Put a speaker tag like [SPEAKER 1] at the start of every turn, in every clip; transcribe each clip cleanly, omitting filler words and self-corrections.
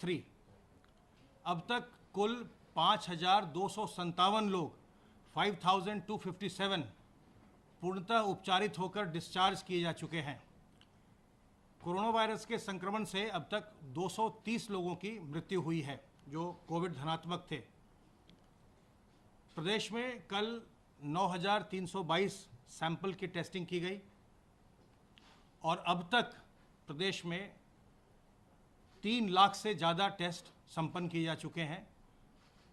[SPEAKER 1] 883। अब तक कुल 5,257 लोग 5,257 पूर्णतः उपचारित होकर डिस्चार्ज किए जा चुके हैं। कोरोना वायरस के संक्रमण से अब तक 230 लोगों की मृत्यु हुई है जो कोविड धनात्मक थे। प्रदेश में कल 9,322 सैंपल की टेस्टिंग की गई और अब तक प्रदेश में 3 लाख से ज़्यादा टेस्ट संपन्न किए जा चुके हैं।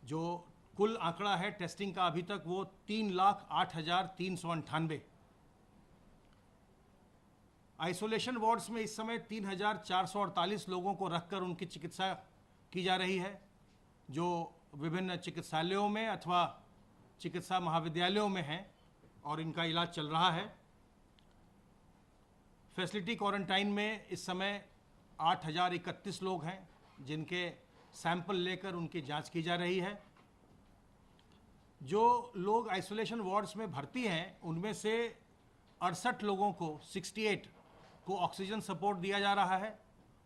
[SPEAKER 1] जो कुल आंकड़ा है टेस्टिंग का अभी तक वो 3,08,398। आइसोलेशन वार्ड्स में इस समय 3,448 लोगों को रखकर उनकी चिकित्सा की जा रही है, जो विभिन्न चिकित्सालयों में अथवा चिकित्सा महाविद्यालयों में हैं और इनका इलाज चल रहा है। फैसिलिटी क्वारंटाइन में इस समय 8,031 लोग हैं जिनके सैंपल लेकर उनकी जांच की जा रही है। जो लोग आइसोलेशन वार्ड्स में भर्ती हैं उनमें से 68 लोगों को 68 को ऑक्सीजन सपोर्ट दिया जा रहा है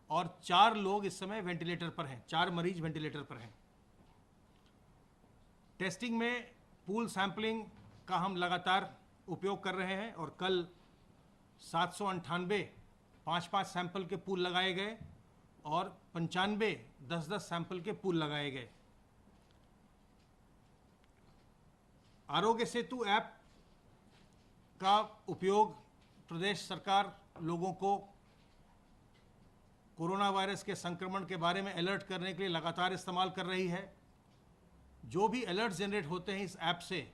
[SPEAKER 1] और 4 लोग इस समय वेंटिलेटर पर हैं, 4 मरीज वेंटिलेटर पर हैं। टेस्टिंग में पूल सैंपलिंग का हम लगातार उपयोग कर रहे हैं और कल 798 5-5 सैंपल के पूल लगाए गए और 95 10-10 सैंपल के पूल लगाए गए। आरोग्य सेतु ऐप का उपयोग प्रदेश सरकार लोगों को कोरोना वायरस के संक्रमण के बारे में अलर्ट करने के लिए लगातार इस्तेमाल कर रही है। जो भी अलर्ट जनरेट होते हैं इस ऐप से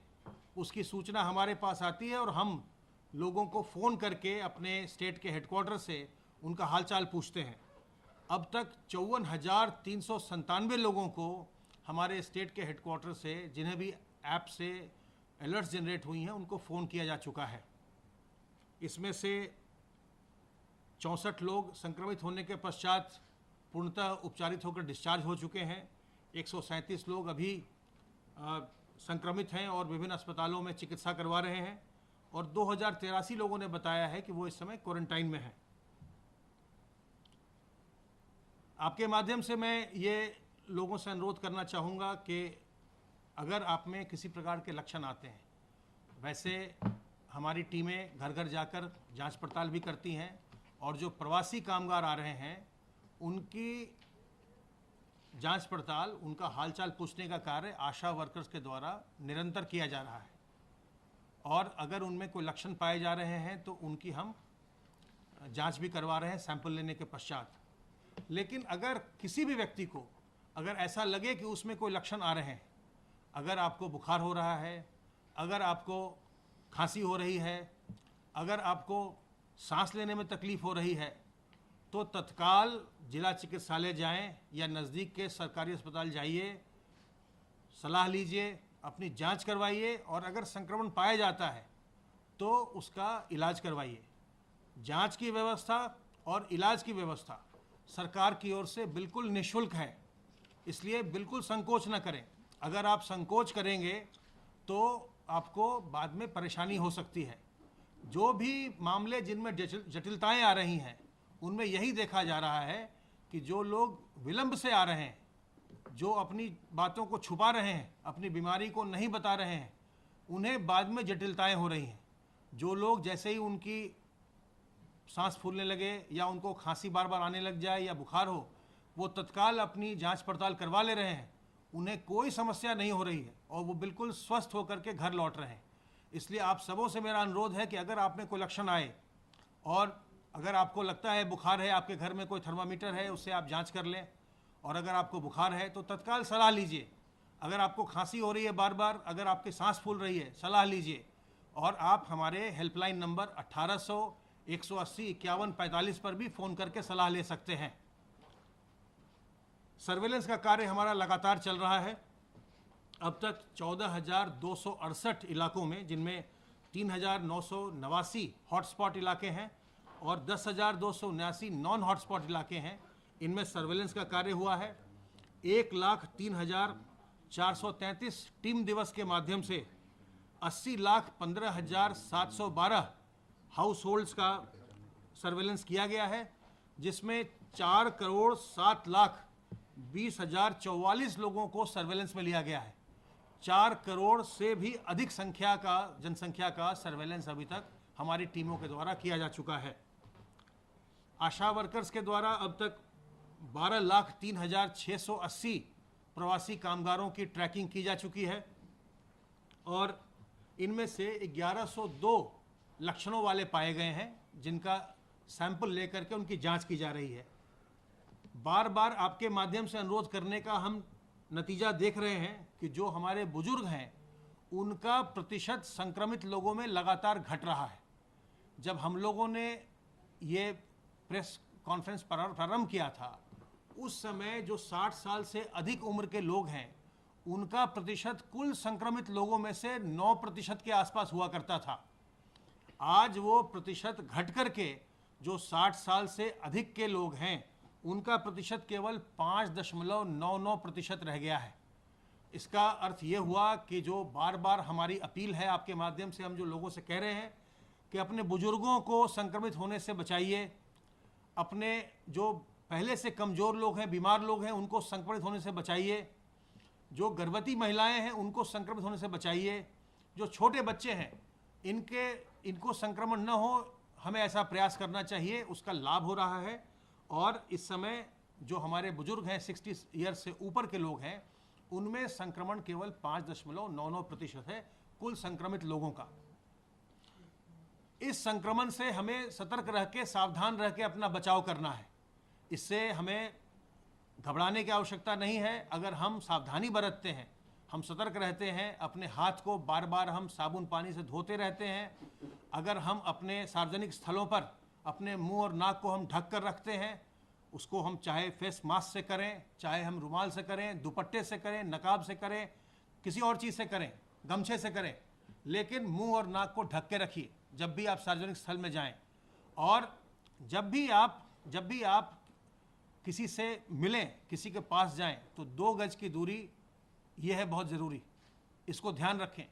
[SPEAKER 1] उसकी सूचना हमारे पास आती है और हम लोगों को फ़ोन करके अपने स्टेट के हेडक्वार्टर से उनका हालचाल पूछते हैं। अब तक 54,397 लोगों को हमारे स्टेट के हेडक्वार्टर से, जिन्हें भी ऐप से अलर्ट्स जनरेट हुई हैं, उनको फ़ोन किया जा चुका है। इसमें से 64 लोग संक्रमित होने के पश्चात पूर्णतः उपचारित होकर डिस्चार्ज हो चुके हैं। 137 लोग अभी संक्रमित हैं और विभिन्न अस्पतालों में चिकित्सा करवा रहे हैं और 2,083 लोगों ने बताया है कि वो इस समय क्वारंटाइन में हैं। आपके माध्यम से मैं ये लोगों से अनुरोध करना चाहूँगा कि अगर आप में किसी प्रकार के लक्षण आते हैं, वैसे हमारी टीमें घर घर जाकर जांच पड़ताल भी करती हैं और जो प्रवासी कामगार आ रहे हैं उनकी जांच पड़ताल, उनका हालचाल पूछने का कार्य आशा वर्कर्स के द्वारा निरंतर किया जा रहा है और अगर उनमें कोई लक्षण पाए जा रहे हैं तो उनकी हम जांच भी करवा रहे हैं सैंपल लेने के पश्चात। लेकिन अगर किसी भी व्यक्ति को अगर ऐसा लगे कि उसमें कोई लक्षण आ रहे हैं, अगर आपको बुखार हो रहा है, अगर आपको खांसी हो रही है, अगर आपको सांस लेने में तकलीफ़ हो रही है, तो तत्काल जिला चिकित्सालय जाएं या नज़दीक के सरकारी अस्पताल जाइए, सलाह लीजिए, अपनी जांच करवाइए और अगर संक्रमण पाया जाता है तो उसका इलाज करवाइए। जांच की व्यवस्था और इलाज की व्यवस्था सरकार की ओर से बिल्कुल निःशुल्क है, इसलिए बिल्कुल संकोच न करें। अगर आप संकोच करेंगे तो आपको बाद में परेशानी हो सकती है। जो भी मामले जिनमें जटिलताएं आ रही हैं उनमें यही देखा जा रहा है कि जो लोग विलंब से आ रहे हैं, जो अपनी बातों को छुपा रहे हैं, अपनी बीमारी को नहीं बता रहे हैं, उन्हें बाद में जटिलताएं हो रही हैं। जो लोग जैसे ही उनकी सांस फूलने लगे या उनको खांसी बार बार आने लग जाए या बुखार हो, वो तत्काल अपनी जांच पड़ताल करवा ले रहे हैं, उन्हें कोई समस्या नहीं हो रही है और वो बिल्कुल स्वस्थ होकर के घर लौट रहे हैं। इसलिए आप सबों से मेरा अनुरोध है कि अगर आप में कोई लक्षण आए और अगर आपको लगता है बुखार है, आपके घर में कोई थर्मामीटर है, उससे आप जांच कर लें और अगर आपको बुखार है तो तत्काल सलाह लीजिए। अगर आपको खांसी हो रही है बार बार, अगर आपकी सांस फूल रही है, सलाह लीजिए और आप हमारे हेल्पलाइन नंबर 1800 180 51 45 पर भी फ़ोन करके सलाह ले सकते हैं। सर्वेलेंस का कार्य हमारा लगातार चल रहा है। अब तक 14,268 इलाकों में, जिनमें 3,989 हॉटस्पॉट इलाके हैं और 10,279 नॉन हॉटस्पॉट इलाके हैं, इनमें सर्वेलेंस का कार्य हुआ है। 1,03,433 टीम दिवस के माध्यम से 80,15,712 हाउस होल्ड्स का सर्वेलेंस किया गया है, जिसमें 4,07,00,000 20,044 लोगों को सर्वेलेंस में लिया गया है। 4 करोड़ से भी अधिक जनसंख्या का सर्वेलेंस अभी तक हमारी टीमों के द्वारा किया जा चुका है। आशा वर्कर्स के द्वारा अब तक 12,03,680 प्रवासी कामगारों की ट्रैकिंग की जा चुकी है और इनमें से 1102 लक्षणों वाले पाए गए हैं, जिनका सैंपल लेकर के उनकी जांच की जा रही है। बार बार आपके माध्यम से अनुरोध करने का हम नतीजा देख रहे हैं कि जो हमारे बुजुर्ग हैं उनका प्रतिशत संक्रमित लोगों में लगातार घट रहा है। जब हम लोगों ने ये प्रेस कॉन्फ्रेंस प्रारंभ किया था, उस समय जो 60 साल से अधिक उम्र के लोग हैं उनका प्रतिशत कुल संक्रमित लोगों में से 9% के आसपास हुआ करता था। आज वो प्रतिशत घट करके जो 60 साल से अधिक के लोग हैं उनका प्रतिशत केवल 5.99% रह गया है। इसका अर्थ ये हुआ कि जो बार बार हमारी अपील है आपके माध्यम से हम जो लोगों से कह रहे हैं कि अपने बुजुर्गों को संक्रमित होने से बचाइए, अपने जो पहले से कमज़ोर लोग हैं, बीमार लोग हैं, उनको संक्रमित होने से बचाइए, जो गर्भवती महिलाएं हैं उनको संक्रमित होने से बचाइए, जो छोटे बच्चे हैं इनको संक्रमण न हो, हमें ऐसा प्रयास करना चाहिए। उसका लाभ हो रहा है और इस समय जो हमारे बुजुर्ग हैं 60 ईयर्स से ऊपर के लोग हैं उनमें संक्रमण केवल 5.99% है कुल संक्रमित लोगों का। इस संक्रमण से हमें सतर्क रह के, सावधान रह के अपना बचाव करना है। इससे हमें घबराने की आवश्यकता नहीं है। अगर हम सावधानी बरतते हैं, हम सतर्क रहते हैं, अपने हाथ को बार बार हम साबुन पानी से धोते रहते हैं, अगर हम अपने सार्वजनिक स्थलों पर अपने मुंह और नाक को हम ढक कर रखते हैं, उसको हम चाहे फेस मास्क से करें, चाहे हम रुमाल से करें, दुपट्टे से करें, नकाब से करें, किसी और चीज़ से करें, गमछे से करें, लेकिन मुंह और नाक को ढक के रखिए जब भी आप सार्वजनिक स्थल में जाएं। और जब भी आप किसी से मिलें, किसी के पास जाएं, तो 2 गज की दूरी यह है बहुत ज़रूरी। इसको ध्यान रखें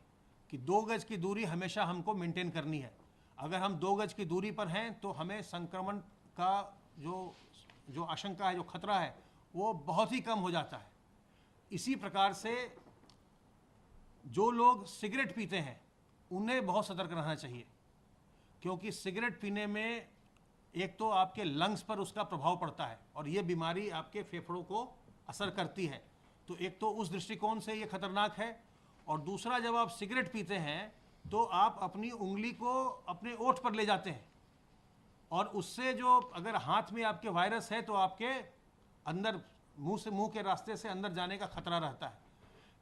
[SPEAKER 1] कि 2 गज की दूरी हमेशा हमको मेंटेन करनी है। अगर हम 2 गज की दूरी पर हैं तो हमें संक्रमण का जो आशंका है, जो खतरा है, वो बहुत ही कम हो जाता है। इसी प्रकार से जो लोग सिगरेट पीते हैं उन्हें बहुत सतर्क रहना चाहिए, क्योंकि सिगरेट पीने में एक तो आपके लंग्स पर उसका प्रभाव पड़ता है और ये बीमारी आपके फेफड़ों को असर करती है। तो एक तो उस दृष्टिकोण से ये खतरनाक है, और दूसरा जब आप सिगरेट पीते हैं तो आप अपनी उंगली को अपने ओठ पर ले जाते हैं और उससे जो अगर हाथ में आपके वायरस है तो आपके अंदर मुंह के रास्ते से अंदर जाने का खतरा रहता है।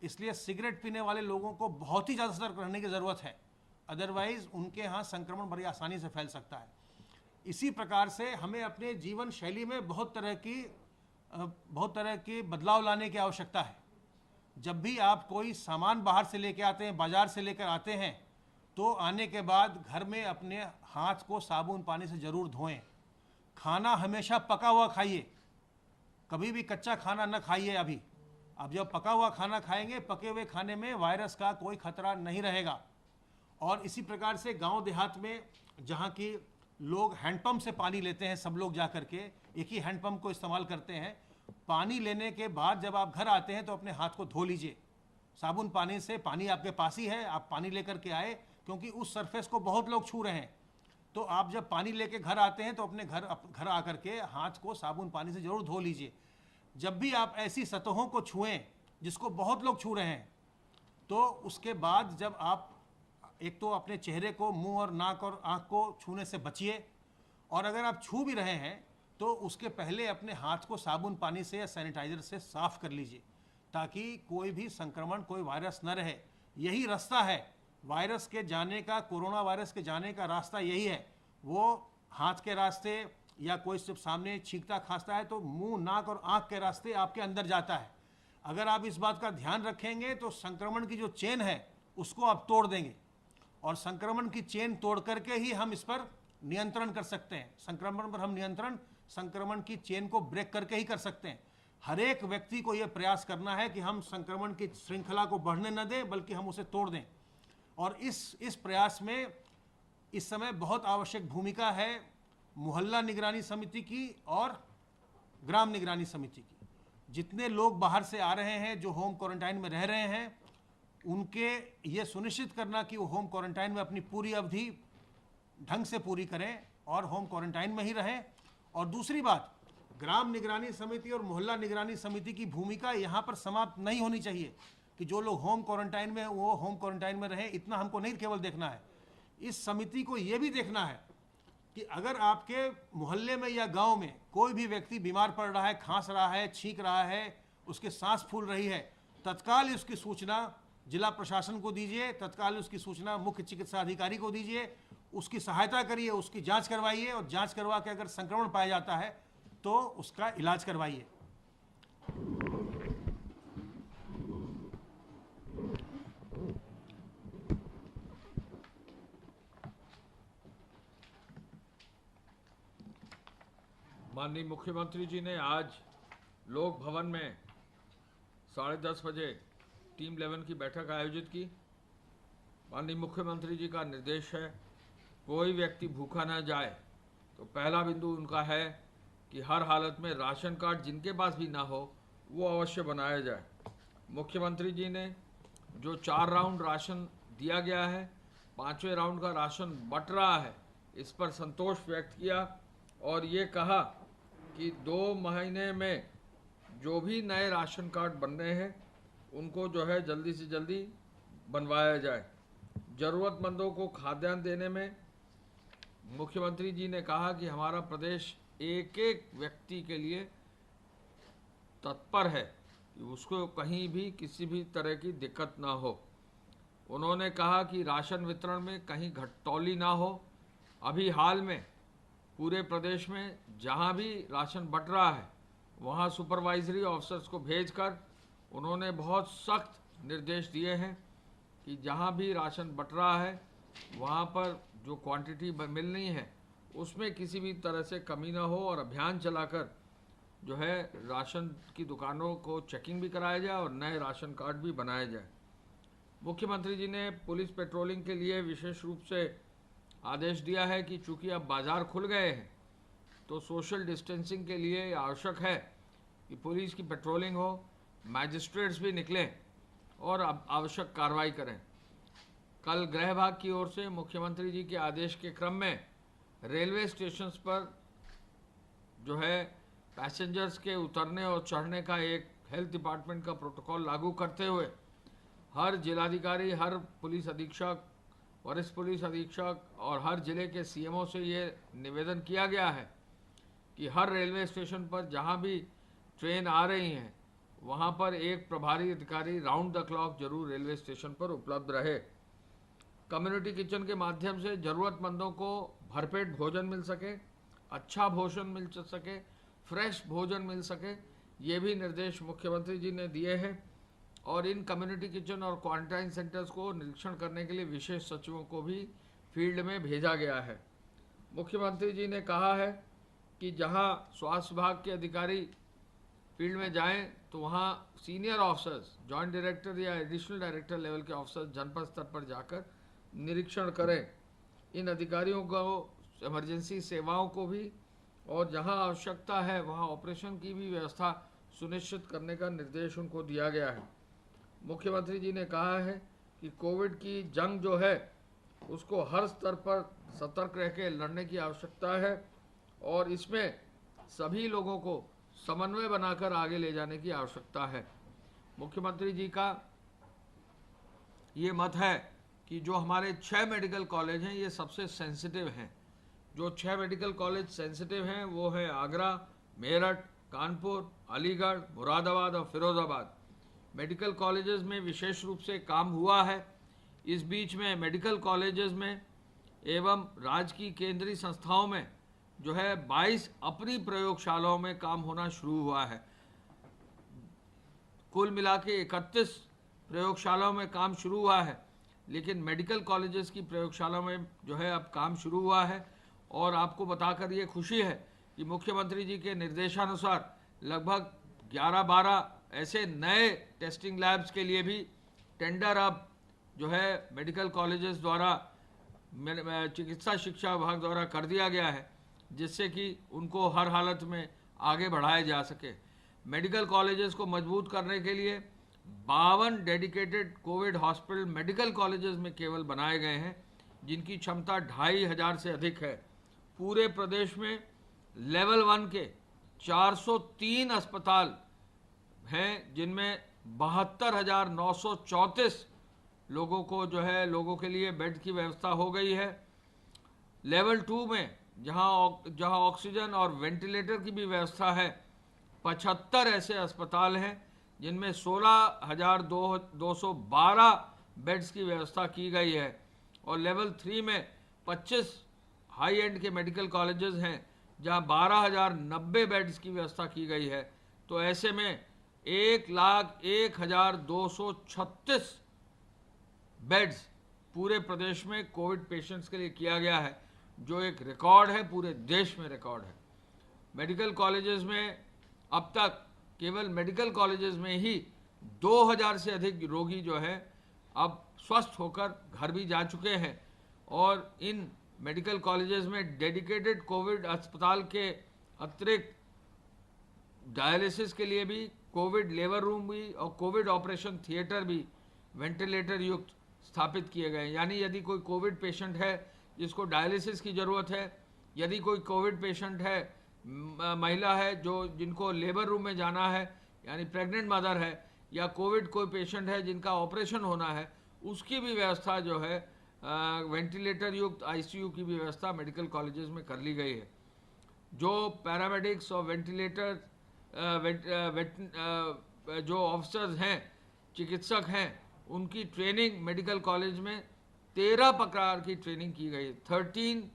[SPEAKER 1] इसलिए सिगरेट पीने वाले लोगों को बहुत ही ज़्यादा सतर्क रहने की ज़रूरत है, अदरवाइज़ उनके यहाँ संक्रमण बड़ी आसानी से फैल सकता है। इसी प्रकार से हमें अपने जीवन शैली में बहुत तरह की बदलाव लाने की आवश्यकता है। जब भी आप कोई सामान बाहर से लेके आते हैं, बाज़ार से लेकर आते हैं, तो आने के बाद घर में अपने हाथ को साबुन पानी से ज़रूर धोएं। खाना हमेशा पका हुआ खाइए, कभी भी कच्चा खाना न खाइए। अभी आप जब पका हुआ खाना खाएंगे, पके हुए खाने में वायरस का कोई खतरा नहीं रहेगा। और इसी प्रकार से गांव देहात में जहां की लोग हैंडपंप से पानी लेते हैं, सब लोग जा कर के एक ही हैंडपंप को इस्तेमाल करते हैं। पानी लेने के बाद जब आप घर आते हैं तो अपने हाथ को धो लीजिए साबुन पानी से। पानी आपके पास ही है, आप पानी लेकर के आए, क्योंकि उस सरफेस को बहुत लोग छू रहे हैं। तो आप जब पानी लेके घर आते हैं तो अपने घर आकर के हाथ को साबुन पानी से ज़रूर धो लीजिए। जब भी आप ऐसी सतहों को छुएं जिसको बहुत लोग छू रहे हैं, तो उसके बाद जब आप एक तो अपने चेहरे को, मुंह और नाक और आँख को छूने से बचिए, और अगर आप छू भी रहे हैं तो उसके पहले अपने हाथ को साबुन पानी से या सैनिटाइज़र से साफ़ कर लीजिए, ताकि कोई भी संक्रमण, कोई वायरस न रहे। यही रास्ता है वायरस के जाने का, कोरोना वायरस के जाने का रास्ता यही है। वो हाथ के रास्ते, या कोई सिर्फ सामने छींकता खांसता है तो मुंह, नाक और आँख के रास्ते आपके अंदर जाता है। अगर आप इस बात का ध्यान रखेंगे तो संक्रमण की जो चेन है उसको आप तोड़ देंगे, और संक्रमण की चेन तोड़ करके ही हम इस पर नियंत्रण कर सकते हैं। संक्रमण पर हम नियंत्रण संक्रमण की चेन को ब्रेक करके ही कर सकते हैं। हर एक व्यक्ति को यह प्रयास करना है कि हम संक्रमण की श्रृंखला को बढ़ने न दें, बल्कि हम उसे तोड़ दें। और इस प्रयास में इस समय बहुत आवश्यक भूमिका है मोहल्ला निगरानी समिति की और ग्राम निगरानी समिति की। जितने लोग बाहर से आ रहे हैं, जो होम क्वारंटाइन में रह रहे हैं, उनके ये सुनिश्चित करना कि वो होम क्वारंटाइन में अपनी पूरी अवधि ढंग से पूरी करें और होम क्वारंटाइन में ही रहें। और दूसरी बात, ग्राम निगरानी समिति और मोहल्ला निगरानी समिति की भूमिका यहाँ पर समाप्त नहीं होनी चाहिए कि जो लोग होम क्वारंटाइन में वो होम क्वारंटाइन में रहें। इतना हमको नहीं केवल देखना है, इस समिति को ये भी देखना है कि अगर आपके मोहल्ले में या गांव में कोई भी व्यक्ति बीमार पड़ रहा है, खांस रहा है, छींक रहा है, उसके सांस फूल रही है, तत्काल उसकी सूचना जिला प्रशासन को दीजिए, तत्काल उसकी सूचना मुख्य चिकित्सा अधिकारी को दीजिए, उसकी सहायता करिए, उसकी जांच करवाइए और जांच करवा के अगर संक्रमण पाया जाता है तो उसका इलाज करवाइए।
[SPEAKER 2] माननीय मुख्यमंत्री जी ने आज लोक भवन में 10:30 बजे टीम 11 की बैठक आयोजित की। माननीय मुख्यमंत्री जी का निर्देश है कोई व्यक्ति भूखा न जाए, तो पहला बिंदु उनका है कि हर हालत में राशन कार्ड जिनके पास भी ना हो वो अवश्य बनाया जाए। मुख्यमंत्री जी ने जो 4 राउंड राशन दिया गया है, 5वें राउंड का राशन बंट रहा है, इस पर संतोष व्यक्त किया और ये कहा कि 2 महीने में जो भी नए राशन कार्ड बन रहे हैं उनको जो है जल्दी से जल्दी बनवाया जाए। ज़रूरतमंदों को खाद्यान्न देने में मुख्यमंत्री जी ने कहा कि हमारा प्रदेश एक एक व्यक्ति के लिए तत्पर है कि उसको कहीं भी किसी भी तरह की दिक्कत ना हो। उन्होंने कहा कि राशन वितरण में कहीं घटतौली ना हो। अभी हाल में पूरे प्रदेश में जहां भी राशन बंट रहा है वहां सुपरवाइजरी ऑफिसर्स को भेजकर उन्होंने बहुत सख्त निर्देश दिए हैं कि जहां भी राशन बंट रहा है वहां पर जो क्वांटिटी मिलनी है उसमें किसी भी तरह से कमी ना हो और अभियान चलाकर जो है राशन की दुकानों को चेकिंग भी कराया जाए और नए राशन कार्ड भी बनाए जाए। मुख्यमंत्री जी ने पुलिस पेट्रोलिंग के लिए विशेष रूप से आदेश दिया है कि चूंकि अब बाज़ार खुल गए हैं तो सोशल डिस्टेंसिंग के लिए आवश्यक है कि पुलिस की पेट्रोलिंग हो, मैजिस्ट्रेट्स भी निकलें और अब आवश्यक कार्रवाई करें। कल गृह विभाग की ओर से मुख्यमंत्री जी के आदेश के क्रम में रेलवे स्टेशंस पर जो है पैसेंजर्स के उतरने और चढ़ने का एक हेल्थ डिपार्टमेंट का प्रोटोकॉल लागू करते हुए हर जिलाधिकारी, हर पुलिस अधीक्षक, वरिष्ठ पुलिस अधीक्षक और हर जिले के सीएमओ से ये निवेदन किया गया है कि हर रेलवे स्टेशन पर जहां भी ट्रेन आ रही हैं वहां पर एक प्रभारी अधिकारी राउंड द क्लॉक जरूर रेलवे स्टेशन पर उपलब्ध रहे। कम्युनिटी किचन के माध्यम से ज़रूरतमंदों को भरपेट भोजन मिल सके, अच्छा भोजन मिल सके, फ्रेश भोजन मिल सके, ये भी निर्देश मुख्यमंत्री जी ने दिए हैं। और इन कम्युनिटी किचन और क्वारंटाइन सेंटर्स को निरीक्षण करने के लिए विशेष सचिवों को भी फील्ड में भेजा गया है। मुख्यमंत्री जी ने कहा है कि जहां स्वास्थ्य विभाग के अधिकारी फील्ड में जाएं तो वहां सीनियर ऑफिसर्स, जॉइंट डायरेक्टर या एडिशनल डायरेक्टर लेवल के ऑफिसर्स जनपद स्तर पर जाकर निरीक्षण करें। इन अधिकारियों को इमरजेंसी सेवाओं को भी और जहां आवश्यकता है वहां ऑपरेशन की भी व्यवस्था सुनिश्चित करने का निर्देश उनको दिया गया है। मुख्यमंत्री जी ने कहा है कि कोविड की जंग जो है उसको हर स्तर पर सतर्क रह के लड़ने की आवश्यकता है और इसमें सभी लोगों को समन्वय बनाकर आगे ले जाने की आवश्यकता है। मुख्यमंत्री जी का ये मत है कि जो हमारे 6 मेडिकल कॉलेज हैं ये सबसे सेंसिटिव हैं। जो 6 मेडिकल कॉलेज सेंसिटिव हैं वो है आगरा, मेरठ, कानपुर, अलीगढ़, मुरादाबाद और फिरोज़ाबाद। मेडिकल कॉलेजेस में विशेष रूप से काम हुआ है। इस बीच में मेडिकल कॉलेजेस में एवं राज्य की केंद्रीय संस्थाओं में जो है 22 अपनी प्रयोगशालाओं में काम होना शुरू हुआ है। कुल मिला के 31 प्रयोगशालाओं में काम शुरू हुआ है, लेकिन मेडिकल कॉलेजेस की प्रयोगशालाओं में जो है अब काम शुरू हुआ है। और आपको बताकर ये खुशी है कि मुख्यमंत्री जी के निर्देशानुसार लगभग 11-12 ऐसे नए टेस्टिंग लैब्स के लिए भी टेंडर अब जो है मेडिकल कॉलेजेस द्वारा चिकित्सा शिक्षा विभाग द्वारा कर दिया गया है, जिससे कि उनको हर हालत में आगे बढ़ाया जा सके। मेडिकल कॉलेजेस को मजबूत करने के लिए 52 dedicated Covid hospital medical colleges में केवल बनाए गए हैं, जिनकी क्षमता 2500 से अधिक है। पूरे प्रदेश में लेवल 1 के 403 अस्पताल हैं, जिनमें 72,934 लोगों को जो है लोगों के लिए बेड की व्यवस्था हो गई है। लेवल 2 में जहां ऑक्सीजन और वेंटिलेटर की भी व्यवस्था है, 75 ऐसे अस्पताल हैं जिनमें 16,212 बेड्स की व्यवस्था की गई है। और लेवल 3 में 25 हाई एंड के मेडिकल कॉलेजेस हैं जहां 12,090 बेड्स की व्यवस्था की गई है। तो ऐसे में 1,01,236 बेड्स पूरे प्रदेश में कोविड पेशेंट्स के लिए किया गया है, जो एक रिकॉर्ड है, पूरे देश में रिकॉर्ड है। मेडिकल कॉलेजेस में अब तक केवल मेडिकल कॉलेजेस में ही 2000 से अधिक रोगी जो है अब स्वस्थ होकर घर भी जा चुके हैं। और इन मेडिकल कॉलेजेस में डेडिकेटेड कोविड अस्पताल के अतिरिक्त डायलिसिस के लिए भी कोविड लेबर रूम भी और कोविड ऑपरेशन थिएटर भी वेंटिलेटर युक्त स्थापित किए गए हैं। यानी यदि कोई कोविड पेशेंट है जिसको डायलिसिस की ज़रूरत है, यदि कोई कोविड पेशेंट है, महिला है जिनको लेबर रूम में जाना है, यानी प्रेग्नेंट मदर है, या कोविड कोई पेशेंट है जिनका ऑपरेशन होना है, उसकी भी व्यवस्था जो है वेंटिलेटर युक्त आईसीयू की भी व्यवस्था मेडिकल कॉलेजेस में कर ली गई है। जो पैरामेडिक्स और वेंटिलेटर जो ऑफिसर्स हैं, चिकित्सक हैं, उनकी ट्रेनिंग मेडिकल कॉलेज में 13 प्रकार की ट्रेनिंग की गई, 13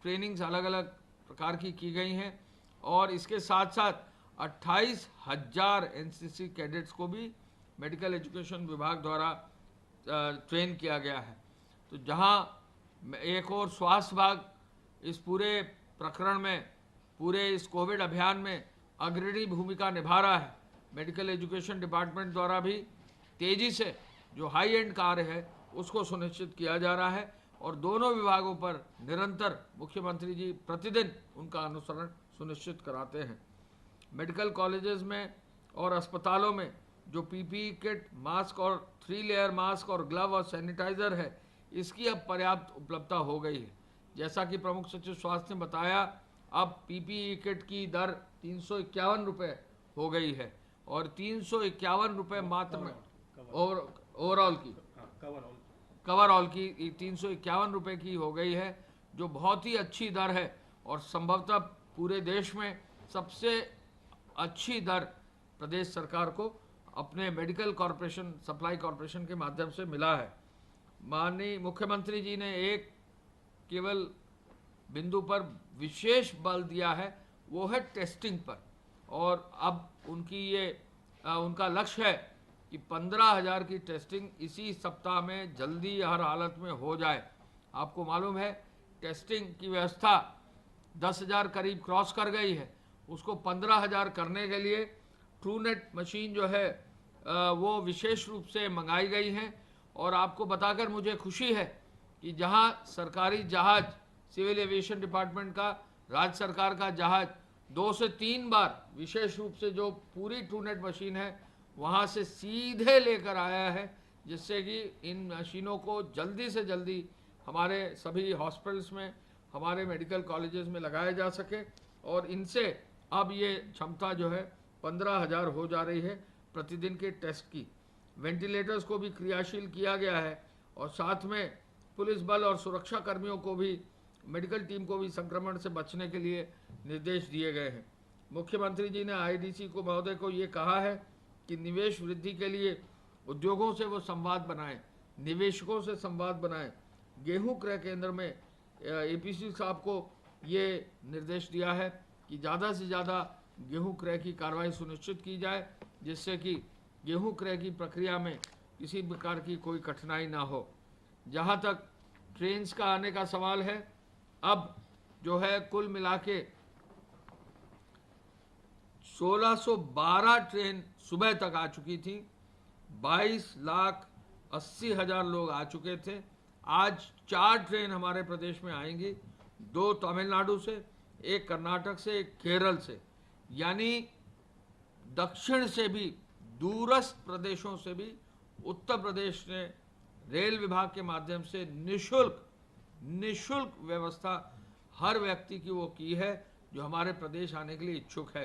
[SPEAKER 2] ट्रेनिंग्स अलग अलग प्रकार की गई हैं। और इसके साथ साथ 28,000 एनसीसी कैडेट्स को भी मेडिकल एजुकेशन विभाग द्वारा ट्रेन किया गया है। तो जहां एक और स्वास्थ्य विभाग इस पूरे प्रकरण में, पूरे इस कोविड अभियान में अग्रणी भूमिका निभा रहा है, मेडिकल एजुकेशन डिपार्टमेंट द्वारा भी तेज़ी से जो हाई एंड कार्य है उसको सुनिश्चित किया जा रहा है। और दोनों विभागों पर निरंतर मुख्यमंत्री जी प्रतिदिन उनका अनुसरण सुनिश्चित कराते हैं। मेडिकल कॉलेजेस में और अस्पतालों में जो पीपीई किट, मास्क और 3 लेयर मास्क और ग्लव और सैनिटाइज़र है, इसकी अब पर्याप्त उपलब्धता हो गई है। जैसा कि प्रमुख सचिव स्वास्थ्य ने बताया, अब पीपीई किट की दर 351 रुपये हो गई है और 351 रुपये मात्र में ओवरऑल की कवरऑल की 351 रुपये की हो गई है, जो बहुत ही अच्छी दर है और संभवतः पूरे देश में सबसे अच्छी दर प्रदेश सरकार को अपने मेडिकल कॉरपोरेशन, सप्लाई कॉरपोरेशन के माध्यम से मिला है। माननीय मुख्यमंत्री जी ने एक केवल बिंदु पर विशेष बल दिया है, वो है टेस्टिंग पर। और अब उनका लक्ष्य है कि 15,000 की टेस्टिंग इसी सप्ताह में जल्दी हर हालत में हो जाए। आपको मालूम है टेस्टिंग की व्यवस्था 10,000 करीब क्रॉस कर गई है, उसको 15,000 करने के लिए ट्रूनेट मशीन जो है वो विशेष रूप से मंगाई गई हैं। और आपको बताकर मुझे खुशी है कि जहां सरकारी जहाज, सिविल एविएशन डिपार्टमेंट का, राज्य सरकार का जहाज 2 से 3 बार विशेष रूप से जो पूरी ट्रूनेट मशीन है वहां से सीधे लेकर आया है, जिससे कि इन मशीनों को जल्दी से जल्दी हमारे सभी हॉस्पिटल्स में, हमारे मेडिकल कॉलेजेस में लगाया जा सके। और इनसे अब ये क्षमता जो है 15,000 हो जा रही है प्रतिदिन के टेस्ट की। वेंटिलेटर्स को भी क्रियाशील किया गया है और साथ में पुलिस बल और सुरक्षा कर्मियों को भी, मेडिकल टीम को भी संक्रमण से बचने के लिए निर्देश दिए गए हैं। मुख्यमंत्री जी ने आईडीसी को महोदय को ये कहा है कि निवेश वृद्धि के लिए उद्योगों से वो संवाद बनाएं, निवेशकों से संवाद बनाएं। गेहूं क्रय केंद्र में एपीसी साहब को ये निर्देश दिया है कि ज़्यादा से ज़्यादा गेहूं क्रय की कार्रवाई सुनिश्चित की जाए, जिससे कि गेहूं क्रय की प्रक्रिया में किसी प्रकार की कोई कठिनाई ना हो। जहां तक ट्रेन्स का आने का सवाल है, अब जो है कुल मिला के 1612 ट्रेन सुबह तक आ चुकी थी, 22,80,000 लोग आ चुके थे। आज 4 ट्रेन हमारे प्रदेश में आएंगी, 2 तमिलनाडु से, 1 कर्नाटक से, 1 केरल से। यानी दक्षिण से भी, दूरस्थ प्रदेशों से भी उत्तर प्रदेश ने रेल विभाग के माध्यम से निशुल्क व्यवस्था हर व्यक्ति की वो की है जो हमारे प्रदेश आने के लिए इच्छुक है।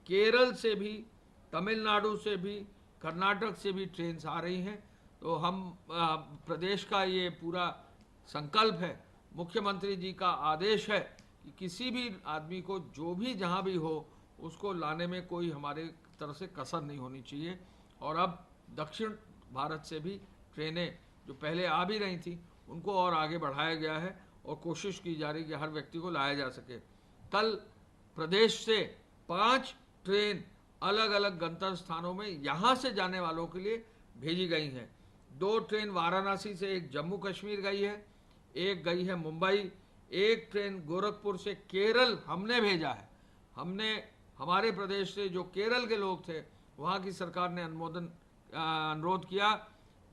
[SPEAKER 2] केरल से भी, तमिलनाडु से भी, कर्नाटक से भी ट्रेन आ रही हैं। तो हम प्रदेश का ये पूरा संकल्प है, मुख्यमंत्री जी का आदेश है कि किसी भी आदमी को जो भी जहाँ भी हो उसको लाने में कोई हमारे तरफ से कसर नहीं होनी चाहिए। और अब दक्षिण भारत से भी ट्रेनें जो पहले आ भी रही थी उनको और आगे बढ़ाया गया है और कोशिश की जा रही है कि हर व्यक्ति को लाया जा सके। कल प्रदेश से 5 ट्रेन अलग अलग गंतव्य स्थानों में यहाँ से जाने वालों के लिए भेजी गई हैं। 2 ट्रेन वाराणसी से, एक जम्मू कश्मीर गई है, एक गई है मुंबई, एक ट्रेन गोरखपुर से केरल हमने भेजा है। हमने हमारे प्रदेश से जो केरल के लोग थे वहाँ की सरकार ने अनुरोध किया,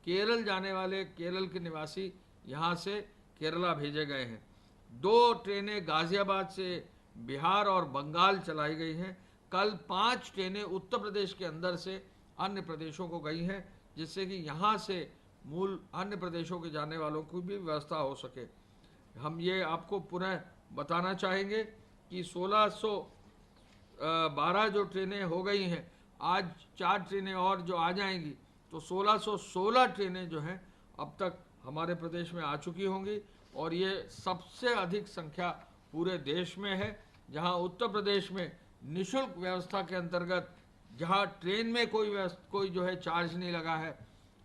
[SPEAKER 2] केरल जाने वाले केरल के निवासी यहाँ से केरला भेजे गए हैं। 2 ट्रेनें गाजियाबाद से बिहार और बंगाल चलाई गई हैं। कल 5 ट्रेनें उत्तर प्रदेश के अंदर से अन्य प्रदेशों को गई हैं, जिससे कि यहाँ से मूल अन्य प्रदेशों के जाने वालों की भी व्यवस्था हो सके। हम ये आपको पुनः बताना चाहेंगे कि 1612 जो ट्रेनें हो गई हैं, आज 4 ट्रेनें और जो आ जाएंगी तो 1616 ट्रेनें जो हैं अब तक हमारे प्रदेश में आ चुकी होंगी। और ये सबसे अधिक संख्या पूरे देश में है, जहां उत्तर प्रदेश में निःशुल्क व्यवस्था के अंतर्गत, जहां ट्रेन में कोई जो है चार्ज नहीं लगा है,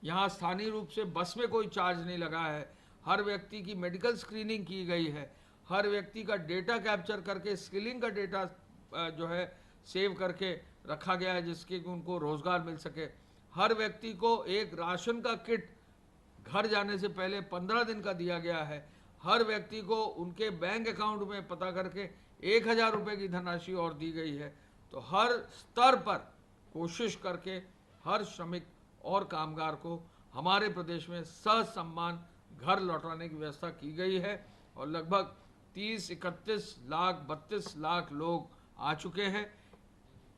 [SPEAKER 2] यहाँ स्थानीय रूप से बस में कोई चार्ज नहीं लगा है, हर व्यक्ति की मेडिकल स्क्रीनिंग की गई है, हर व्यक्ति का डेटा कैप्चर करके स्किलिंग का डेटा जो है सेव करके रखा गया है, जिसके कि उनको रोजगार मिल सके। हर व्यक्ति को एक राशन का किट घर जाने से पहले 15 दिन का दिया गया है। हर व्यक्ति को उनके बैंक अकाउंट में पता करके 1000 रुपये की धनराशि और दी गई है। तो हर स्तर पर कोशिश करके हर श्रमिक और कामगार को हमारे प्रदेश में ससम्मान घर लौटाने की व्यवस्था की गई है और लगभग 30-31 लाख 32 लाख लोग आ चुके हैं।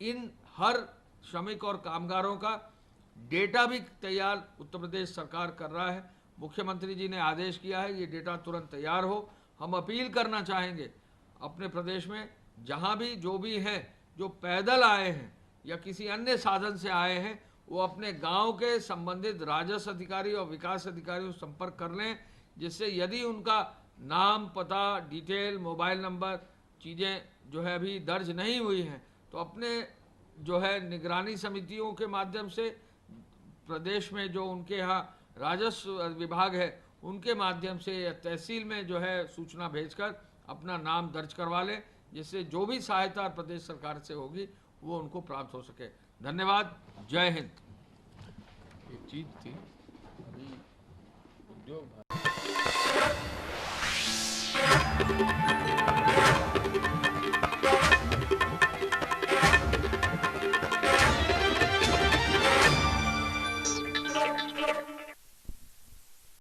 [SPEAKER 2] इन हर श्रमिक और कामगारों का डेटा भी तैयार उत्तर प्रदेश सरकार कर रहा है। मुख्यमंत्री जी ने आदेश किया है ये डेटा तुरंत तैयार हो। हम अपील करना चाहेंगे अपने प्रदेश में जहाँ भी जो भी हैं, जो पैदल आए हैं या किसी अन्य साधन से आए हैं, वो अपने गांव के संबंधित राजस्व अधिकारी और विकास अधिकारियों से संपर्क कर लें, जिससे यदि उनका नाम, पता, डिटेल, मोबाइल नंबर चीज़ें जो है अभी दर्ज नहीं हुई हैं तो अपने जो है निगरानी समितियों के माध्यम से प्रदेश में जो उनके यहाँ राजस्व विभाग है उनके माध्यम से या तहसील में जो है सूचना भेजकर अपना नाम दर्ज करवा लें, जिससे जो भी सहायता प्रदेश सरकार से होगी वो उनको प्राप्त हो सके। धन्यवाद। जय हिंद।
[SPEAKER 3] एक चीज थी अभी उद्योग